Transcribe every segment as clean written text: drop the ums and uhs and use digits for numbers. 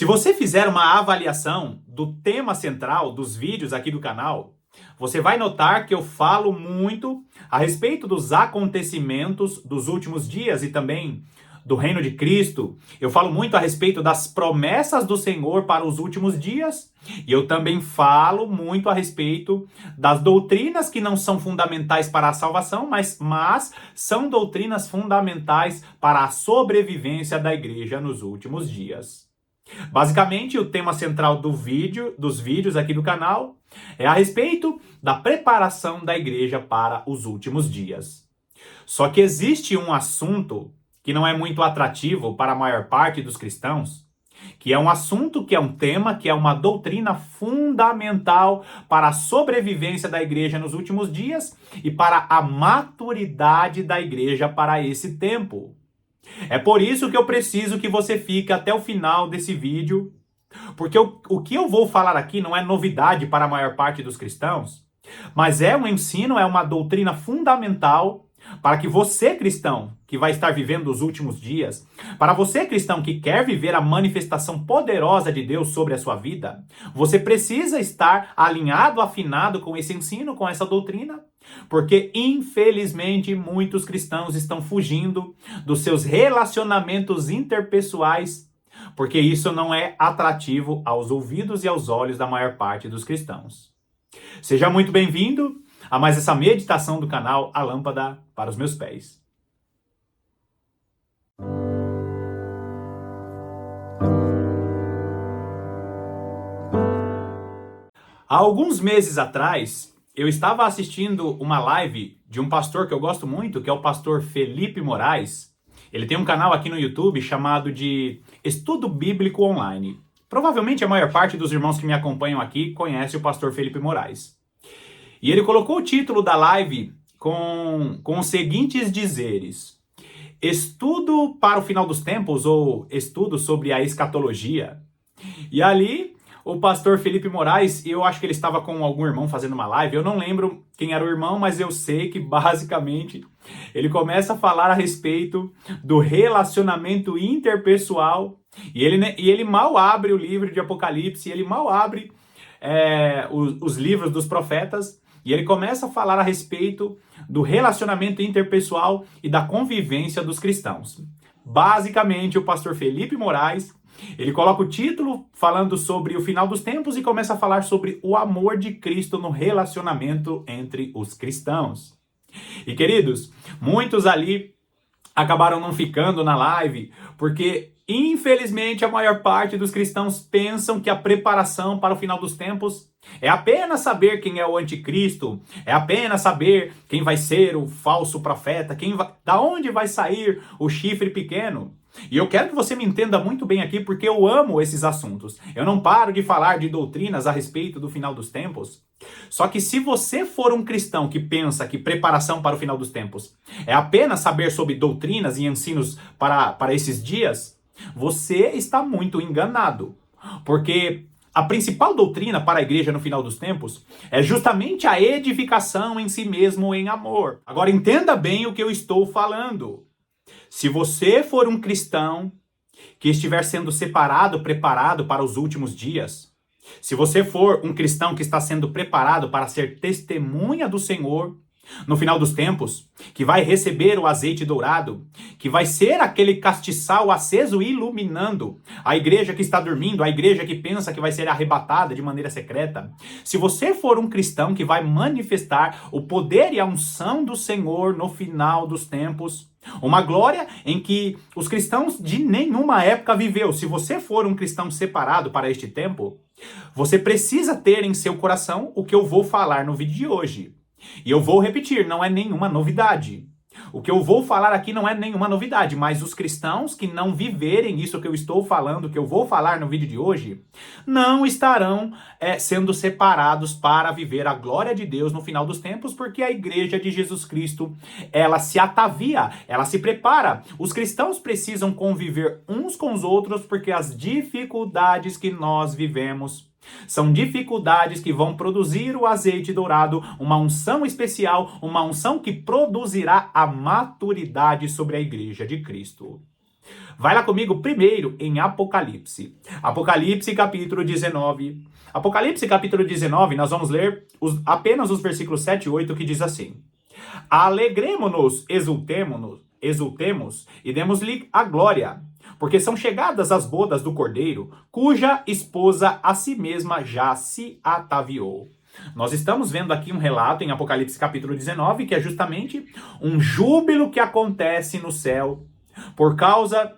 Se você fizer uma avaliação do tema central dos vídeos aqui do canal, você vai notar que eu falo muito a respeito dos acontecimentos dos últimos dias e também do reino de Cristo. Eu falo muito a respeito das promessas do Senhor para os últimos dias. E eu também falo muito a respeito das doutrinas que não são fundamentais para a salvação, mas são doutrinas fundamentais para a sobrevivência da igreja nos últimos dias. Basicamente, o tema central dos vídeos aqui do canal é a respeito da preparação da igreja para os últimos dias. Só que existe um assunto que não é muito atrativo para a maior parte dos cristãos, que é um assunto, que é um tema, que é uma doutrina fundamental para a sobrevivência da igreja nos últimos dias e para a maturidade da igreja para esse tempo. É por isso que eu preciso que você fique até o final desse vídeo, porque o que eu vou falar aqui não é novidade para a maior parte dos cristãos, mas é um ensino, é uma doutrina fundamental para que você, cristão, que vai estar vivendo os últimos dias, para você, cristão, que quer viver a manifestação poderosa de Deus sobre a sua vida, você precisa estar alinhado, afinado com esse ensino, com essa doutrina, porque, infelizmente, muitos cristãos estão fugindo dos seus relacionamentos interpessoais, porque isso não é atrativo aos ouvidos e aos olhos da maior parte dos cristãos. Seja muito bem-vindo a mais essa meditação do canal A Lâmpada para os Meus Pés. Há alguns meses atrás, eu estava assistindo uma live de um pastor que eu gosto muito, que é o pastor Felipe Moraes. Ele tem um canal aqui no YouTube chamado de Estudo Bíblico Online. Provavelmente a maior parte dos irmãos que me acompanham aqui conhece o pastor Felipe Moraes. E ele colocou o título da live com os seguintes dizeres: Estudo para o final dos tempos, ou estudo sobre a escatologia. E ali, o pastor Felipe Moraes, eu acho que ele estava com algum irmão fazendo uma live, eu não lembro quem era o irmão, mas eu sei que basicamente ele começa a falar a respeito do relacionamento interpessoal, e ele mal abre o livro de Apocalipse, ele mal abre os livros dos profetas, e ele começa a falar a respeito do relacionamento interpessoal e da convivência dos cristãos. Basicamente, o pastor Felipe Moraes, ele coloca o título falando sobre o final dos tempos e começa a falar sobre o amor de Cristo no relacionamento entre os cristãos. E queridos, muitos ali acabaram não ficando na live, porque infelizmente a maior parte dos cristãos pensam que a preparação para o final dos tempos é apenas saber quem é o anticristo, é apenas saber quem vai ser o falso profeta, da onde vai sair o chifre pequeno. E eu quero que você me entenda muito bem aqui, porque eu amo esses assuntos. Eu não paro de falar de doutrinas a respeito do final dos tempos. Só que se você for um cristão que pensa que preparação para o final dos tempos é apenas saber sobre doutrinas e ensinos para esses dias, você está muito enganado. Porque a principal doutrina para a igreja no final dos tempos é justamente a edificação em si mesmo em amor. Agora entenda bem o que eu estou falando. Se você for um cristão que estiver sendo separado, preparado para os últimos dias, se você for um cristão que está sendo preparado para ser testemunha do Senhor no final dos tempos, que vai receber o azeite dourado, que vai ser aquele castiçal aceso iluminando a igreja que está dormindo, a igreja que pensa que vai ser arrebatada de maneira secreta. Se você for um cristão que vai manifestar o poder e a unção do Senhor no final dos tempos, uma glória em que os cristãos de nenhuma época viveu. Se você for um cristão separado para este tempo, você precisa ter em seu coração o que eu vou falar no vídeo de hoje. E eu vou repetir, não é nenhuma novidade. O que eu vou falar aqui não é nenhuma novidade, mas os cristãos que não viverem isso que eu estou falando, que eu vou falar no vídeo de hoje, não estarão sendo separados para viver a glória de Deus no final dos tempos, porque a igreja de Jesus Cristo, ela se atavia, ela se prepara. Os cristãos precisam conviver uns com os outros, porque as dificuldades que nós vivemos são dificuldades que vão produzir o azeite dourado, uma unção especial, uma unção que produzirá a maturidade sobre a igreja de Cristo. Vai lá comigo primeiro em Apocalipse. Apocalipse capítulo 19. Apocalipse capítulo 19, nós vamos ler apenas os versículos 7 e 8 que diz assim: Alegremo-nos, exultemos e demos-lhe a glória, porque são chegadas as bodas do Cordeiro, cuja esposa a si mesma já se ataviou. Nós estamos vendo aqui um relato em Apocalipse capítulo 19, que é justamente um júbilo que acontece no céu, por causa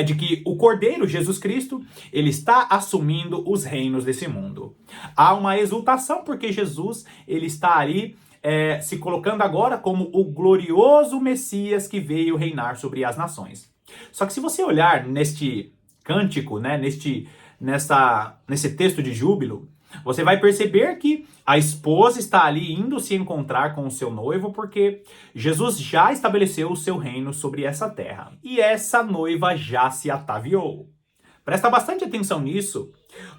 de que o Cordeiro, Jesus Cristo, ele está assumindo os reinos desse mundo. Há uma exultação porque Jesus, ele está ali se colocando agora como o glorioso Messias que veio reinar sobre as nações. Só que se você olhar neste cântico, né, nesse texto de júbilo, você vai perceber que a esposa está ali indo se encontrar com o seu noivo, porque Jesus já estabeleceu o seu reino sobre essa terra. E essa noiva já se ataviou. Presta bastante atenção nisso,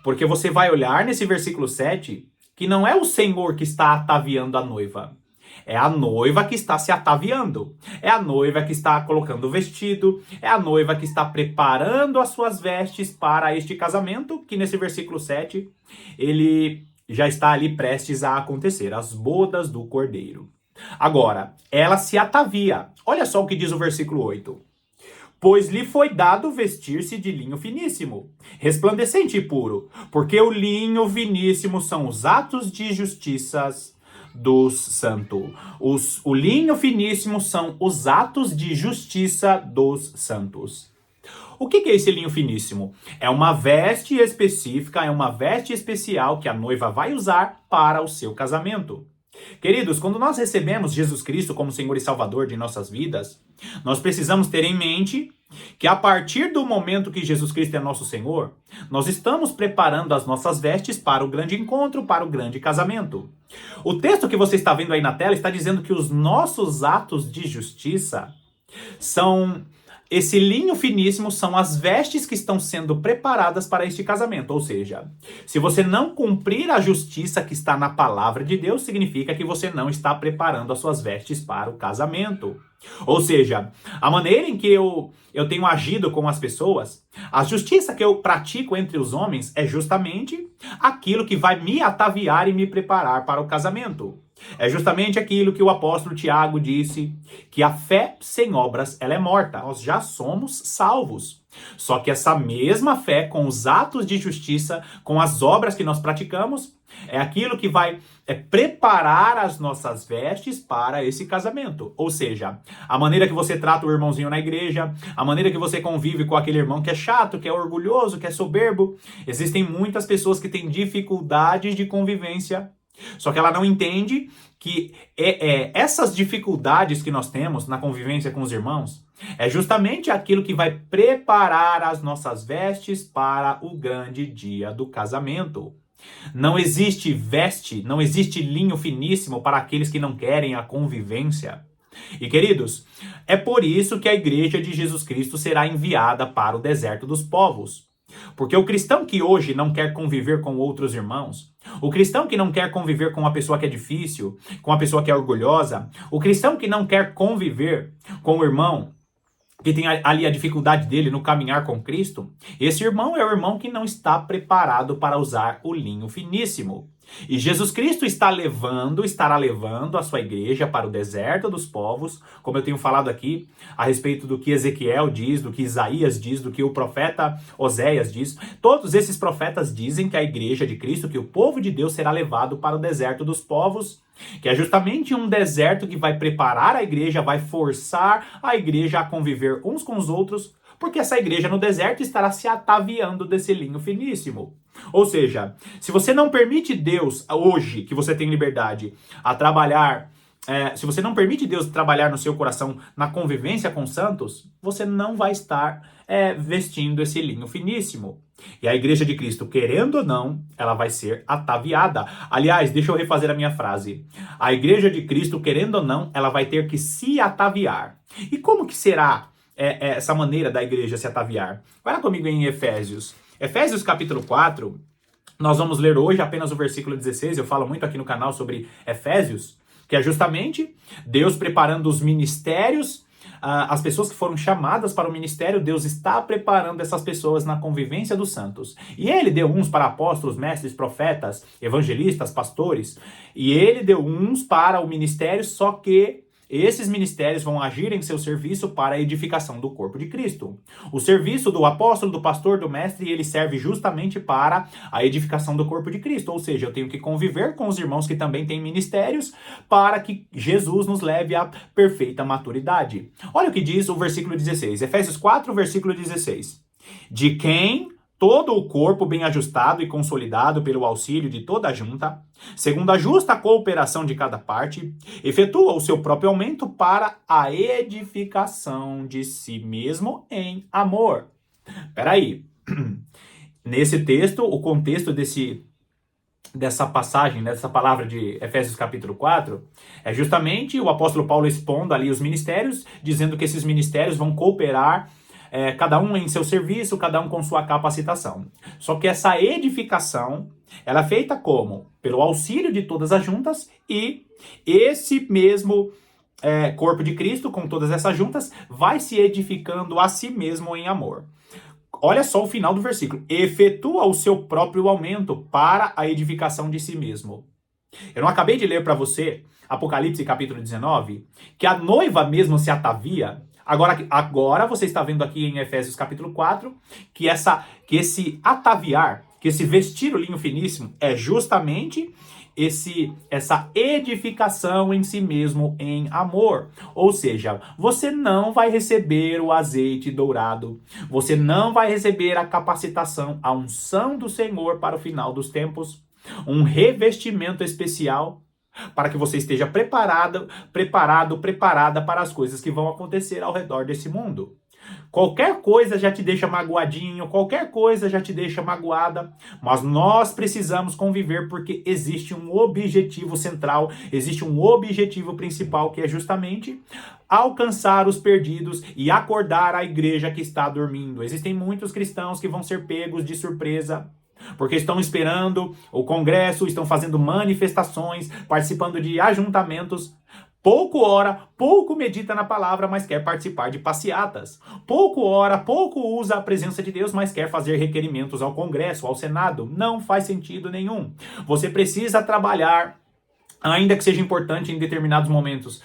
porque você vai olhar nesse versículo 7 que não é o Senhor que está ataviando a noiva. É a noiva que está se ataviando. É a noiva que está colocando o vestido. É a noiva que está preparando as suas vestes para este casamento, que nesse versículo 7, ele já está ali prestes a acontecer. As bodas do Cordeiro. Agora, ela se atavia. Olha só o que diz o versículo 8. Pois lhe foi dado vestir-se de linho finíssimo, resplandecente e puro, porque o linho finíssimo são os atos de justiças dos santos. O linho finíssimo são os atos de justiça dos santos. O que é esse linho finíssimo? É uma veste específica, é uma veste especial que a noiva vai usar para o seu casamento. Queridos, quando nós recebemos Jesus Cristo como Senhor e Salvador de nossas vidas, nós precisamos ter em mente que a partir do momento que Jesus Cristo é nosso Senhor, nós estamos preparando as nossas vestes para o grande encontro, para o grande casamento. O texto que você está vendo aí na tela está dizendo que os nossos atos de justiça são... Esse linho finíssimo são as vestes que estão sendo preparadas para este casamento. Ou seja, se você não cumprir a justiça que está na palavra de Deus, significa que você não está preparando as suas vestes para o casamento. Ou seja, a maneira em que eu tenho agido com as pessoas, a justiça que eu pratico entre os homens é justamente aquilo que vai me ataviar e me preparar para o casamento. É justamente aquilo que o apóstolo Tiago disse, que a fé sem obras, ela é morta. Nós já somos salvos. Só que essa mesma fé, com os atos de justiça, com as obras que nós praticamos, é aquilo que vai preparar as nossas vestes para esse casamento. Ou seja, a maneira que você trata o irmãozinho na igreja, a maneira que você convive com aquele irmão que é chato, que é orgulhoso, que é soberbo. Existem muitas pessoas que têm dificuldades de convivência. Só que ela não entende que essas dificuldades que nós temos na convivência com os irmãos é justamente aquilo que vai preparar as nossas vestes para o grande dia do casamento. Não existe veste, não existe linho finíssimo para aqueles que não querem a convivência. E queridos, é por isso que a igreja de Jesus Cristo será enviada para o deserto dos povos. Porque o cristão que hoje não quer conviver com outros irmãos, o cristão que não quer conviver com uma pessoa que é difícil, com uma pessoa que é orgulhosa, o cristão que não quer conviver com o irmão que tem ali a dificuldade dele no caminhar com Cristo, esse irmão é o irmão que não está preparado para usar o linho finíssimo. E Jesus Cristo estará levando a sua igreja para o deserto dos povos, como eu tenho falado aqui, a respeito do que Ezequiel diz, do que Isaías diz, do que o profeta Oséias diz. Todos esses profetas dizem que a igreja de Cristo, que o povo de Deus será levado para o deserto dos povos, que é justamente um deserto que vai preparar a igreja, vai forçar a igreja a conviver uns com os outros, porque essa igreja no deserto estará se ataviando desse linho finíssimo. Ou seja, se você não permite Deus, hoje que você tem liberdade, a trabalhar, se você não permite Deus trabalhar no seu coração na convivência com os santos, você não vai estar vestindo esse linho finíssimo. E a igreja de Cristo, querendo ou não, ela vai ser ataviada. Aliás, deixa eu refazer a minha frase. A igreja de Cristo, querendo ou não, ela vai ter que se ataviar. E como que será essa maneira da igreja se ataviar? Vai lá comigo em Efésios. Efésios capítulo 4, nós vamos ler hoje apenas o versículo 16, eu falo muito aqui no canal sobre Efésios, que é justamente Deus preparando os ministérios as pessoas que foram chamadas para o ministério, Deus está preparando essas pessoas na convivência dos santos. E ele deu uns para apóstolos, mestres, profetas, evangelistas, pastores. E ele deu uns para o ministério, só que esses ministérios vão agir em seu serviço para a edificação do corpo de Cristo. O serviço do apóstolo, do pastor, do mestre, ele serve justamente para a edificação do corpo de Cristo. Ou seja, eu tenho que conviver com os irmãos que também têm ministérios para que Jesus nos leve à perfeita maturidade. Olha o que diz o versículo 16. Efésios 4, versículo 16. De quem todo o corpo bem ajustado e consolidado pelo auxílio de toda a junta, segundo a justa cooperação de cada parte, efetua o seu próprio aumento para a edificação de si mesmo em amor. Peraí. Nesse texto, o contexto dessa passagem, dessa palavra de Efésios capítulo 4, é justamente o apóstolo Paulo expondo ali os ministérios, dizendo que esses ministérios vão cooperar cada um em seu serviço, cada um com sua capacitação. Só que essa edificação, ela é feita como? Pelo auxílio de todas as juntas, e esse mesmo corpo de Cristo, com todas essas juntas, vai se edificando a si mesmo em amor. Olha só o final do versículo. Efetua o seu próprio aumento para a edificação de si mesmo. Eu não acabei de ler para você, Apocalipse capítulo 19, que a noiva mesmo se atavia. Agora você está vendo aqui em Efésios capítulo 4 que esse ataviar, que esse vestir o linho finíssimo é justamente essa edificação em si mesmo em amor. Ou seja, você não vai receber o azeite dourado, você não vai receber a capacitação, a unção do Senhor para o final dos tempos, um revestimento especial, para que você esteja preparada para as coisas que vão acontecer ao redor desse mundo. Qualquer coisa já te deixa magoadinho, qualquer coisa já te deixa magoada, mas nós precisamos conviver porque existe um objetivo central, existe um objetivo principal, que é justamente alcançar os perdidos e acordar a igreja que está dormindo. Existem muitos cristãos que vão ser pegos de surpresa, porque estão esperando o congresso, estão fazendo manifestações, participando de ajuntamentos. Pouco ora, pouco medita na palavra, mas quer participar de passeatas. Pouco ora, pouco usa a presença de Deus, mas quer fazer requerimentos ao congresso, ao senado. Não faz sentido nenhum. Você precisa trabalhar, ainda que seja importante em determinados momentos,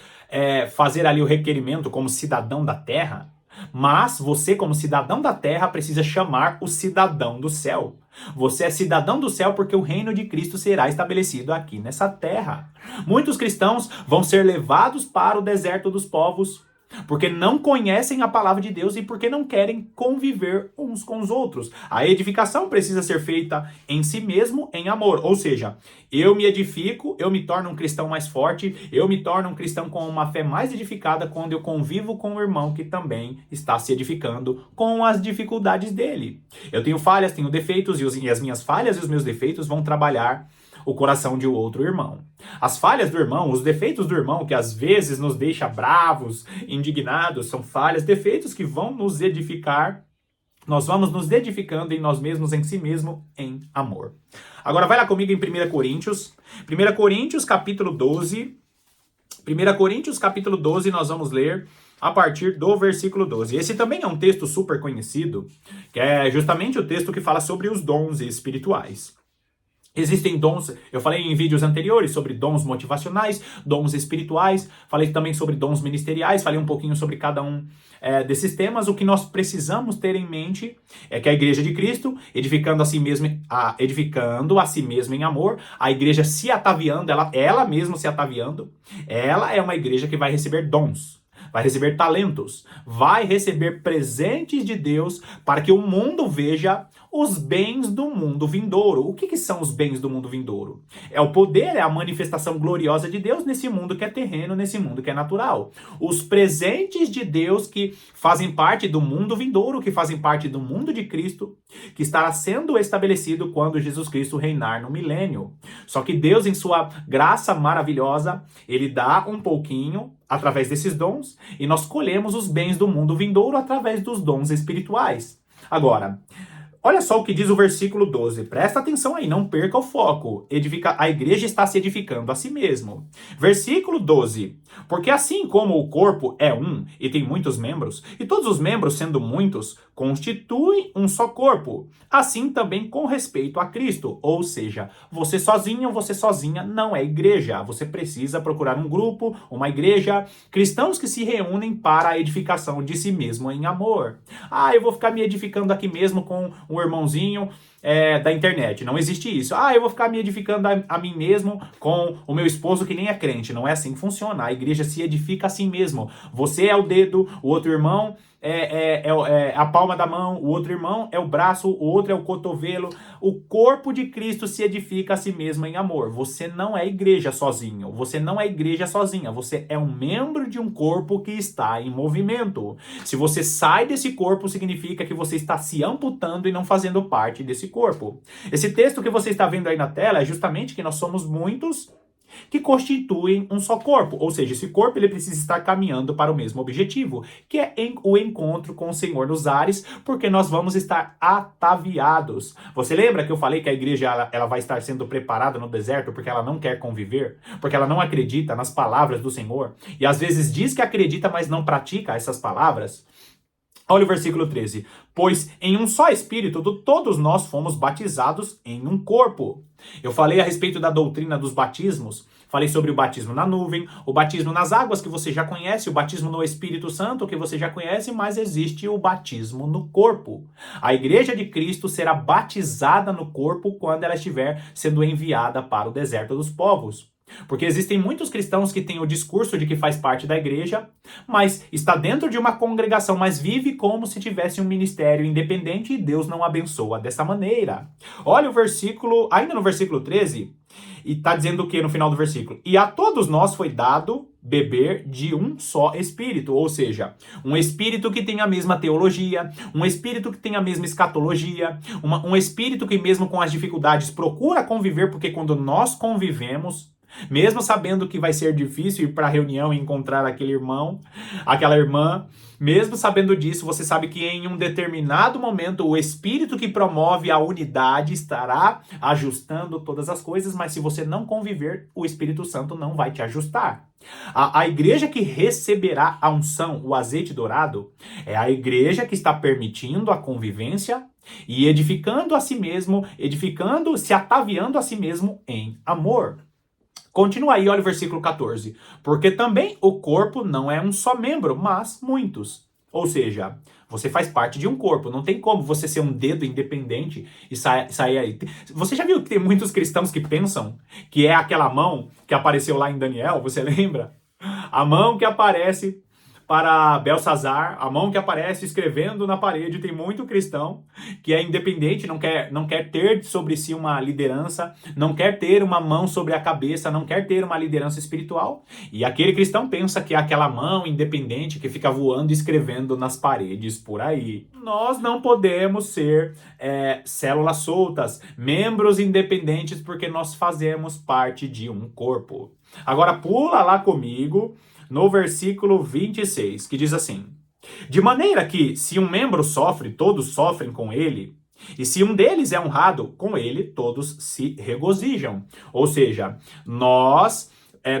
fazer ali o requerimento como cidadão da terra. Mas você, como cidadão da terra, precisa chamar o cidadão do céu. Você é cidadão do céu porque o reino de Cristo será estabelecido aqui nessa terra. Muitos cristãos vão ser levados para o deserto dos povos porque não conhecem a palavra de Deus e porque não querem conviver uns com os outros. A edificação precisa ser feita em si mesmo, em amor. Ou seja, eu me edifico, eu me torno um cristão mais forte, eu me torno um cristão com uma fé mais edificada quando eu convivo com o irmão que também está se edificando com as dificuldades dele. Eu tenho falhas, tenho defeitos, e as minhas falhas e os meus defeitos vão trabalhar o coração de outro irmão. As falhas do irmão, os defeitos do irmão, que às vezes nos deixa bravos, indignados, são falhas, defeitos que vão nos edificar. Nós vamos nos edificando em nós mesmos, em si mesmo, em amor. Agora vai lá comigo em 1 Coríntios. 1 Coríntios, capítulo 12. 1 Coríntios, capítulo 12, nós vamos ler a partir do versículo 12. Esse também é um texto super conhecido, que é justamente o texto que fala sobre os dons espirituais. Existem dons, eu falei em vídeos anteriores sobre dons motivacionais, dons espirituais, falei também sobre dons ministeriais, falei um pouquinho sobre cada um desses temas. O que nós precisamos ter em mente é que a igreja de Cristo, edificando a si mesma em amor, a igreja se ataviando, ela mesma se ataviando, ela é uma igreja que vai receber dons, vai receber talentos, vai receber presentes de Deus para que o mundo veja os bens do mundo vindouro. O que são os bens do mundo vindouro? É o poder, é a manifestação gloriosa de Deus nesse mundo que é terreno, nesse mundo que é natural. Os presentes de Deus que fazem parte do mundo vindouro, que fazem parte do mundo de Cristo, que estará sendo estabelecido quando Jesus Cristo reinar no milênio. Só que Deus, em sua graça maravilhosa, ele dá um pouquinho através desses dons, e nós colhemos os bens do mundo vindouro através dos dons espirituais. Agora, Olha só o que diz o versículo 12. Presta atenção aí, não perca o foco. A igreja está se edificando a si mesmo. Versículo 12. Porque assim como o corpo é um e tem muitos membros, e todos os membros, sendo muitos, constituem um só corpo, assim também com respeito a Cristo. Ou seja, você sozinho ou você sozinha não é igreja. Você precisa procurar um grupo, uma igreja, cristãos que se reúnem para a edificação de si mesmo em amor. Ah, eu vou ficar me edificando aqui mesmo com um irmãozinho da internet. Não existe isso. Ah, eu vou ficar me edificando a mim mesmo com o meu esposo que nem é crente. Não é assim que funciona. A igreja se edifica a si mesmo. Você é o dedo, o outro irmão é a palma da mão, o outro irmão é o braço, o outro é o cotovelo. O corpo de Cristo se edifica a si mesmo em amor. Você não é igreja sozinho. Você não é igreja sozinha. Você é um membro de um corpo que está em movimento. Se você sai desse corpo, significa que você está se amputando e não fazendo parte desse corpo. Esse texto que você está vendo aí na tela é justamente que nós somos muitos que constituem um só corpo. Ou seja, esse corpo ele precisa estar caminhando para o mesmo objetivo, que é o encontro com o Senhor nos ares, porque nós vamos estar ataviados. Você lembra que eu falei que a igreja ela vai estar sendo preparada no deserto porque ela não quer conviver? Porque ela não acredita nas palavras do Senhor? E às vezes diz que acredita, mas não pratica essas palavras? Olha o versículo 13. Pois em um só Espírito todos nós fomos batizados em um corpo. Eu falei a respeito da doutrina dos batismos. Falei sobre o batismo na nuvem, o batismo nas águas que você já conhece, o batismo no Espírito Santo que você já conhece, mas existe o batismo no corpo. A igreja de Cristo será batizada no corpo quando ela estiver sendo enviada para o deserto dos povos. Porque existem muitos cristãos que têm o discurso de que faz parte da igreja, mas está dentro de uma congregação, mas vive como se tivesse um ministério independente e Deus não abençoa dessa maneira. Olha o versículo, ainda no versículo 13, e está dizendo o que no final do versículo? E a todos nós foi dado beber de um só espírito, ou seja, um espírito que tem a mesma teologia, um espírito que tem a mesma escatologia, um espírito que mesmo com as dificuldades procura conviver, porque quando nós convivemos, mesmo sabendo que vai ser difícil ir para a reunião e encontrar aquele irmão, aquela irmã, mesmo sabendo disso, você sabe que em um determinado momento o Espírito que promove a unidade estará ajustando todas as coisas, mas se você não conviver, o Espírito Santo não vai te ajustar. A igreja que receberá a unção, o azeite dourado, é a igreja que está permitindo a convivência e edificando a si mesmo, se ataviando a si mesmo em amor. Continua aí, olha o versículo 14. Porque também o corpo não é um só membro, mas muitos. Ou seja, você faz parte de um corpo. Não tem como você ser um dedo independente e sair aí. Você já viu que tem muitos cristãos que pensam que é aquela mão que apareceu lá em Daniel? Você lembra? A mão que aparece para Belsazar, a mão que aparece escrevendo na parede. Tem muito cristão que é independente, não quer ter sobre si uma liderança, não quer ter uma mão sobre a cabeça, não quer ter uma liderança espiritual. E aquele cristão pensa que é aquela mão independente que fica voando e escrevendo nas paredes por aí. Nós não podemos ser células soltas, membros independentes, porque nós fazemos parte de um corpo. Agora pula lá comigo no versículo 26, que diz assim: de maneira que, se um membro sofre, todos sofrem com ele, e se um deles é honrado, com ele todos se regozijam. Ou seja, nós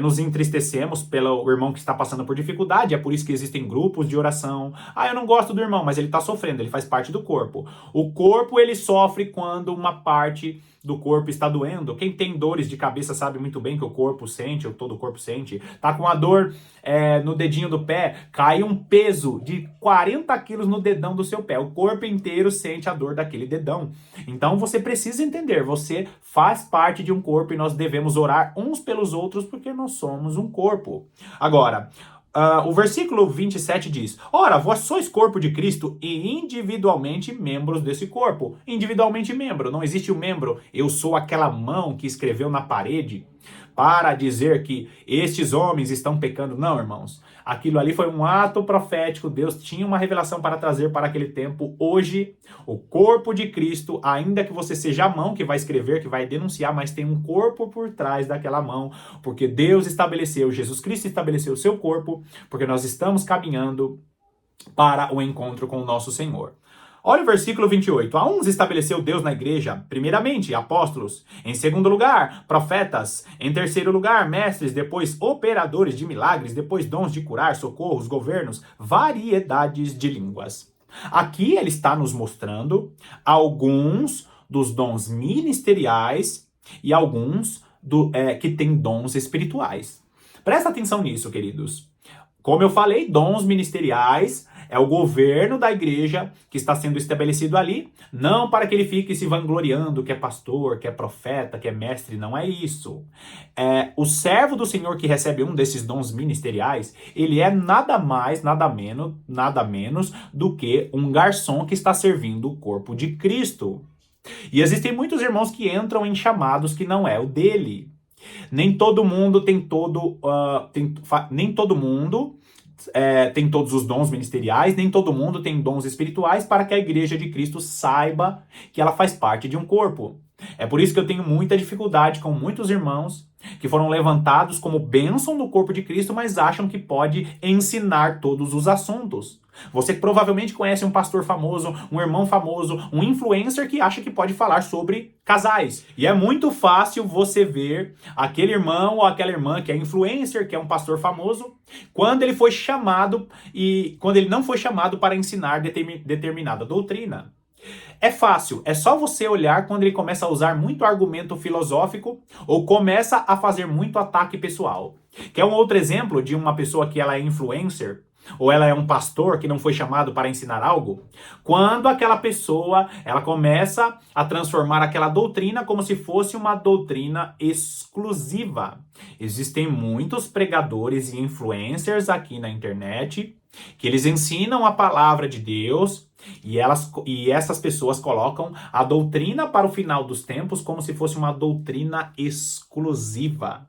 nos entristecemos pelo irmão que está passando por dificuldade, é por isso que existem grupos de oração. Ah, eu não gosto do irmão, mas ele está sofrendo, ele faz parte do corpo. O corpo, ele sofre quando uma parte do corpo está doendo. Quem tem dores de cabeça sabe muito bem que o corpo sente, ou todo o corpo sente. Tá com a dor no dedinho do pé, cai um peso de 40 quilos no dedão do seu pé. O corpo inteiro sente a dor daquele dedão. Então você precisa entender, você faz parte de um corpo e nós devemos orar uns pelos outros porque nós somos um corpo. Agora, o versículo 27 diz: ora, vós sois corpo de Cristo e individualmente membros desse corpo. Individualmente membro, não existe um membro. Eu sou aquela mão que escreveu na parede para dizer que estes homens estão pecando. Não, irmãos. Aquilo ali foi um ato profético. Deus tinha uma revelação para trazer para aquele tempo. Hoje, o corpo de Cristo, ainda que você seja a mão que vai escrever, que vai denunciar, mas tem um corpo por trás daquela mão, porque Deus estabeleceu, Jesus Cristo estabeleceu o seu corpo, porque nós estamos caminhando para o encontro com o nosso Senhor. Olha o versículo 28. A uns estabeleceu Deus na igreja, primeiramente, apóstolos. Em segundo lugar, profetas. Em terceiro lugar, mestres. Depois, operadores de milagres. Depois, dons de curar, socorros, governos, variedades de línguas. Aqui ele está nos mostrando alguns dos dons ministeriais e alguns que têm dons espirituais. Presta atenção nisso, queridos. Como eu falei, dons ministeriais é o governo da igreja que está sendo estabelecido ali, não para que ele fique se vangloriando que é pastor, que é profeta, que é mestre, não é isso. O servo do Senhor que recebe um desses dons ministeriais, ele é nada mais, nada menos do que um garçom que está servindo o corpo de Cristo. E existem muitos irmãos que entram em chamados que não é o dele. Nem todo mundo tem tem todos os dons ministeriais, nem todo mundo tem dons espirituais para que a igreja de Cristo saiba que ela faz parte de um corpo. É por isso que eu tenho muita dificuldade com muitos irmãos que foram levantados como bênção no corpo de Cristo, mas acham que pode ensinar todos os assuntos. Você provavelmente conhece um pastor famoso, um irmão famoso, um influencer que acha que pode falar sobre casais. E é muito fácil você ver aquele irmão ou aquela irmã que é influencer, que é um pastor famoso, quando ele foi chamado e quando ele não foi chamado para ensinar determinada doutrina. É fácil, é só você olhar quando ele começa a usar muito argumento filosófico ou começa a fazer muito ataque pessoal. Quer um outro exemplo de uma pessoa que ela é influencer ou ela é um pastor que não foi chamado para ensinar algo? Quando aquela pessoa, ela começa a transformar aquela doutrina como se fosse uma doutrina exclusiva. Existem muitos pregadores e influencers aqui na internet que eles ensinam a palavra de Deus e essas pessoas colocam a doutrina para o final dos tempos como se fosse uma doutrina exclusiva.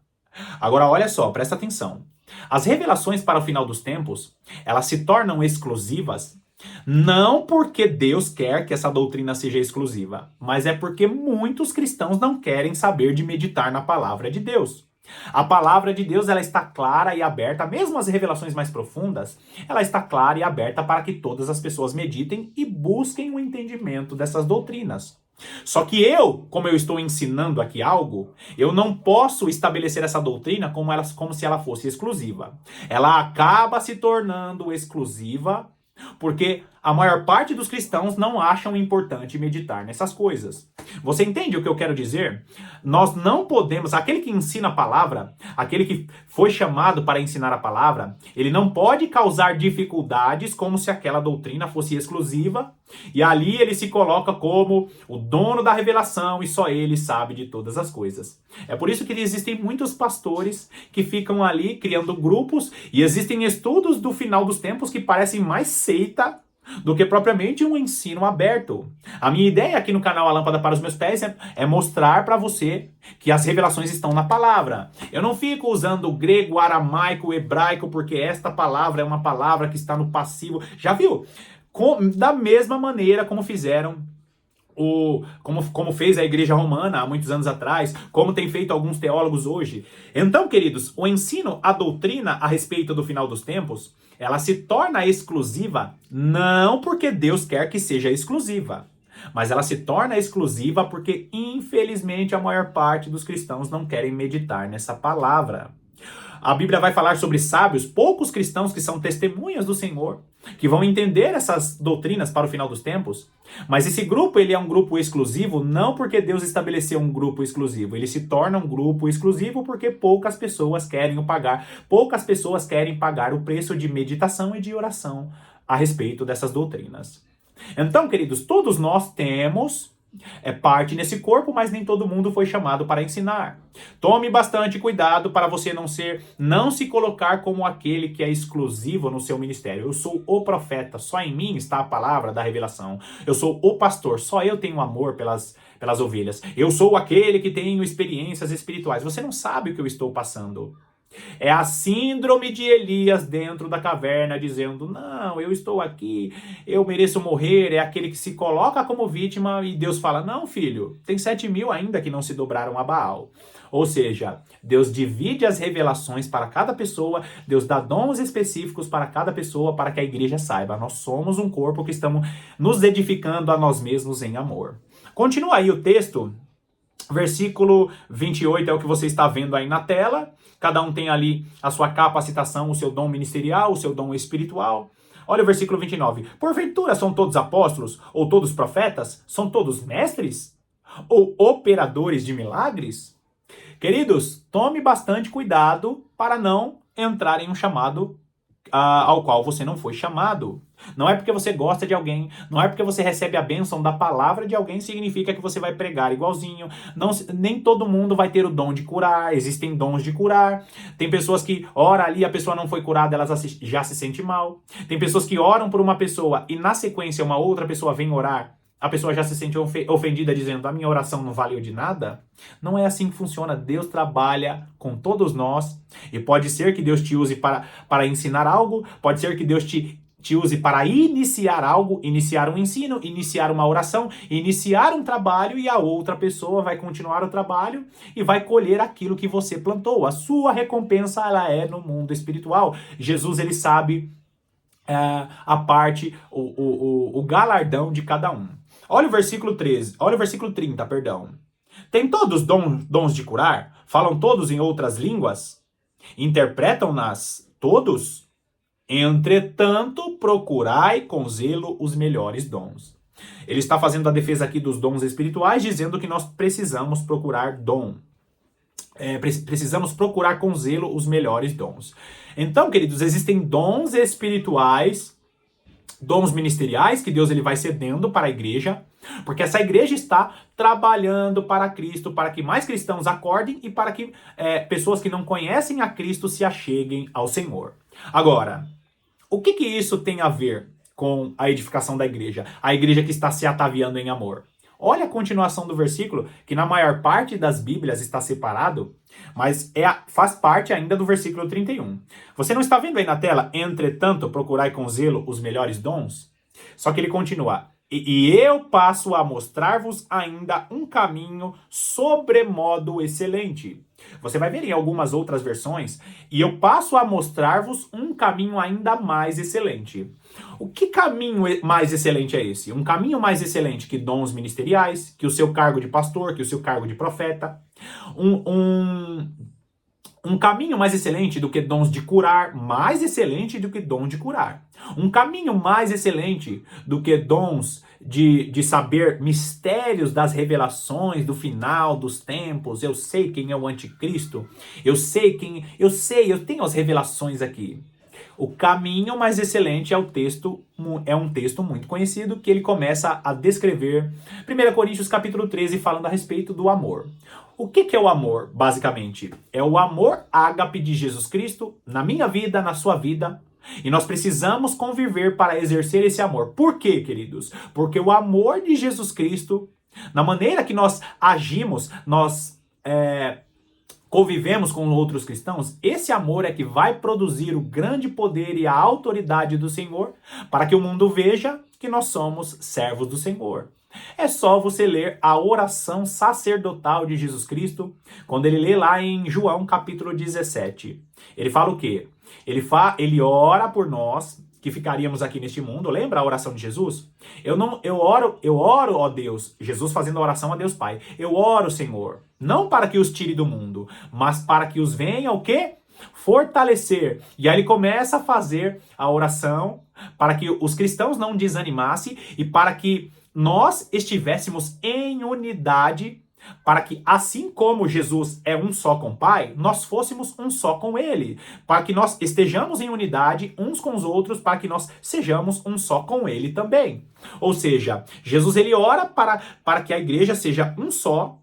Agora olha só, presta atenção. As revelações para o final dos tempos, elas se tornam exclusivas não porque Deus quer que essa doutrina seja exclusiva, mas é porque muitos cristãos não querem saber de meditar na palavra de Deus. A palavra de Deus, ela está clara e aberta, mesmo as revelações mais profundas, ela está clara e aberta para que todas as pessoas meditem e busquem o entendimento dessas doutrinas. Só que como eu estou ensinando aqui algo, eu não posso estabelecer essa doutrina como se ela fosse exclusiva. Ela acaba se tornando exclusiva porque a maior parte dos cristãos não acham importante meditar nessas coisas. Você entende o que eu quero dizer? Nós não podemos, aquele que ensina a palavra, aquele que foi chamado para ensinar a palavra, ele não pode causar dificuldades como se aquela doutrina fosse exclusiva, e ali ele se coloca como o dono da revelação e só ele sabe de todas as coisas. É por isso que existem muitos pastores que ficam ali criando grupos, e existem estudos do final dos tempos que parecem mais seita do que propriamente um ensino aberto. A minha ideia aqui no canal A Lâmpada para os Meus Pés é mostrar para você que as revelações estão na palavra. Eu não fico usando grego, aramaico, hebraico, porque esta palavra é uma palavra que está no passivo. Já viu? Da mesma maneira como fizeram como fez a Igreja Romana há muitos anos atrás, como tem feito alguns teólogos hoje. Então, queridos, o ensino, a doutrina a respeito do final dos tempos, ela se torna exclusiva não porque Deus quer que seja exclusiva, mas ela se torna exclusiva porque, infelizmente, a maior parte dos cristãos não querem meditar nessa palavra. A Bíblia vai falar sobre sábios, poucos cristãos que são testemunhas do Senhor, que vão entender essas doutrinas para o final dos tempos. Mas esse grupo, ele é um grupo exclusivo, não porque Deus estabeleceu um grupo exclusivo. Ele se torna um grupo exclusivo porque poucas pessoas querem pagar o preço de meditação e de oração a respeito dessas doutrinas. Então, queridos, todos nós temos parte nesse corpo, mas nem todo mundo foi chamado para ensinar. Tome bastante cuidado para você não se colocar como aquele que é exclusivo no seu ministério. Eu sou o profeta, só em mim está a palavra da revelação. Eu sou o pastor, só eu tenho amor pelas ovelhas. Eu sou aquele que tenho experiências espirituais. Você não sabe o que eu estou passando. É a síndrome de Elias dentro da caverna, dizendo, não, eu estou aqui, eu mereço morrer. É aquele que se coloca como vítima e Deus fala, não, filho, tem 7.000 ainda que não se dobraram a Baal. Ou seja, Deus divide as revelações para cada pessoa, Deus dá dons específicos para cada pessoa, para que a igreja saiba, nós somos um corpo que estamos nos edificando a nós mesmos em amor. Continua aí o texto. Versículo 28 é o que você está vendo aí na tela. Cada um tem ali a sua capacitação, o seu dom ministerial, o seu dom espiritual. Olha o versículo 29. Porventura são todos apóstolos? Ou todos profetas? São todos mestres? Ou operadores de milagres? Queridos, tome bastante cuidado para não entrar em um chamado ao qual você não foi chamado. Não é porque você gosta de alguém, não é porque você recebe a bênção da palavra de alguém, significa que você vai pregar igualzinho. Não, nem todo mundo vai ter o dom de curar, existem dons de curar. Tem pessoas que oram ali, a pessoa não foi curada, ela já se sente mal. Tem pessoas que oram por uma pessoa e na sequência uma outra pessoa vem orar, a pessoa já se sente ofendida dizendo, a minha oração não valeu de nada. Não é assim que funciona. Deus trabalha com todos nós e pode ser que Deus te use para ensinar algo, pode ser que Deus te use para iniciar algo, iniciar um ensino, iniciar uma oração, iniciar um trabalho e a outra pessoa vai continuar o trabalho e vai colher aquilo que você plantou. A sua recompensa, ela é no mundo espiritual. Jesus, ele sabe a parte, o galardão de cada um. Olha o versículo 13, olha o versículo 30, perdão. Tem todos dons de curar? Falam todos em outras línguas? Interpretam-nas todos? Entretanto, procurai com zelo os melhores dons. Ele está fazendo a defesa aqui dos dons espirituais, dizendo que nós precisamos procurar dom. Precisamos procurar com zelo os melhores dons. Então, queridos, existem dons espirituais, dons ministeriais que Deus ele vai cedendo para a igreja, porque essa igreja está trabalhando para Cristo, para que mais cristãos acordem e para que pessoas que não conhecem a Cristo se acheguem ao Senhor. Agora, o que isso tem a ver com a edificação da igreja? A igreja que está se ataviando em amor. Olha a continuação do versículo, que na maior parte das Bíblias está separado, mas faz parte ainda do versículo 31. Você não está vendo aí na tela? Entretanto, procurai com zelo os melhores dons? Só que ele continua. E eu passo a mostrar-vos ainda um caminho sobremodo excelente. Você vai ver em algumas outras versões, e eu passo a mostrar-vos um caminho ainda mais excelente. O que caminho mais excelente é esse? Um caminho mais excelente que dons ministeriais, que o seu cargo de pastor, que o seu cargo de profeta. Um caminho mais excelente do que dons de curar, mais excelente do que dom de curar. Um caminho mais excelente do que dons de saber mistérios das revelações do final dos tempos. Eu sei quem é o anticristo. Eu tenho as revelações aqui. O caminho mais excelente é um texto muito conhecido que ele começa a descrever 1 Coríntios capítulo 13 falando a respeito do amor. O que é o amor, basicamente? É o amor ágape de Jesus Cristo na minha vida, na sua vida. E nós precisamos conviver para exercer esse amor. Por quê, queridos? Porque o amor de Jesus Cristo, na maneira que nós agimos, nós convivemos com outros cristãos, esse amor é que vai produzir o grande poder e a autoridade do Senhor para que o mundo veja que nós somos servos do Senhor. É só você ler a oração sacerdotal de Jesus Cristo, quando ele lê lá em João capítulo 17. Ele fala o quê? Ele ora por nós que ficaríamos aqui neste mundo. Lembra a oração de Jesus? Eu oro, ó Deus, Jesus fazendo a oração a Deus Pai. Eu oro, Senhor, não para que os tire do mundo, mas para que os venha o quê? Fortalecer. E aí ele começa a fazer a oração para que os cristãos não desanimassem e para que nós estivéssemos em unidade, para que assim como Jesus é um só com o Pai, nós fôssemos um só com Ele, para que nós estejamos em unidade uns com os outros, para que nós sejamos um só com Ele também. Ou seja, Jesus ele ora para que a igreja seja um só,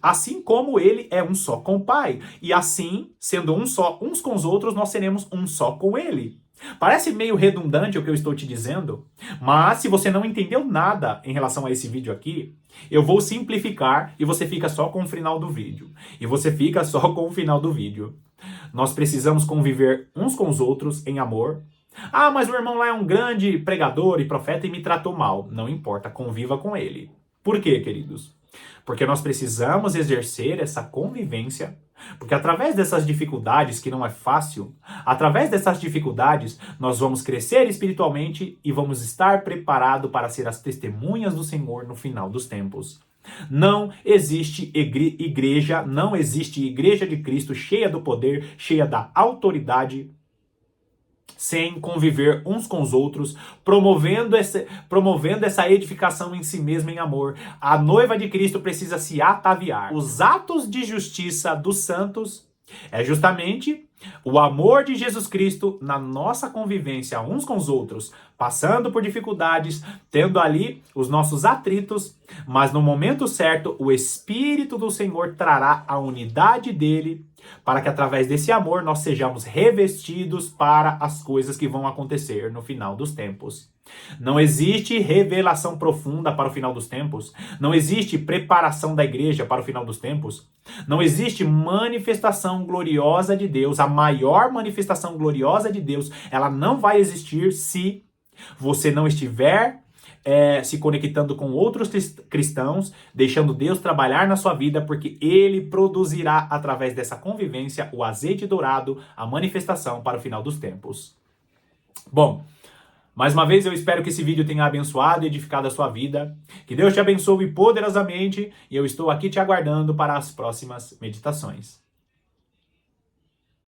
assim como Ele é um só com o Pai. E assim, sendo um só uns com os outros, nós seremos um só com Ele. Parece meio redundante o que eu estou te dizendo, mas se você não entendeu nada em relação a esse vídeo aqui, eu vou simplificar e você fica só com o final do vídeo. E você fica só com o final do vídeo. Nós precisamos conviver uns com os outros em amor. Ah, mas o irmão lá é um grande pregador e profeta e me tratou mal. Não importa, conviva com ele. Por quê, queridos? Porque nós precisamos exercer essa convivência, porque através dessas dificuldades, que não é fácil, através dessas dificuldades, nós vamos crescer espiritualmente e vamos estar preparados para ser as testemunhas do Senhor no final dos tempos. Não existe igreja, não existe igreja de Cristo cheia do poder, cheia da autoridade, sem conviver uns com os outros, promovendo essa edificação em si mesma em amor. A noiva de Cristo precisa se ataviar. Os atos de justiça dos santos é justamente o amor de Jesus Cristo na nossa convivência uns com os outros, passando por dificuldades, tendo ali os nossos atritos, mas no momento certo o Espírito do Senhor trará a unidade dele, para que através desse amor nós sejamos revestidos para as coisas que vão acontecer no final dos tempos. Não existe revelação profunda para o final dos tempos. Não existe preparação da igreja para o final dos tempos. Não existe manifestação gloriosa de Deus. A maior manifestação gloriosa de Deus, ela não vai existir se você não estiver se conectando com outros cristãos, deixando Deus trabalhar na sua vida, porque Ele produzirá através dessa convivência o azeite dourado, a manifestação para o final dos tempos. Bom, mais uma vez eu espero que esse vídeo tenha abençoado e edificado a sua vida. Que Deus te abençoe poderosamente e eu estou aqui te aguardando para as próximas meditações.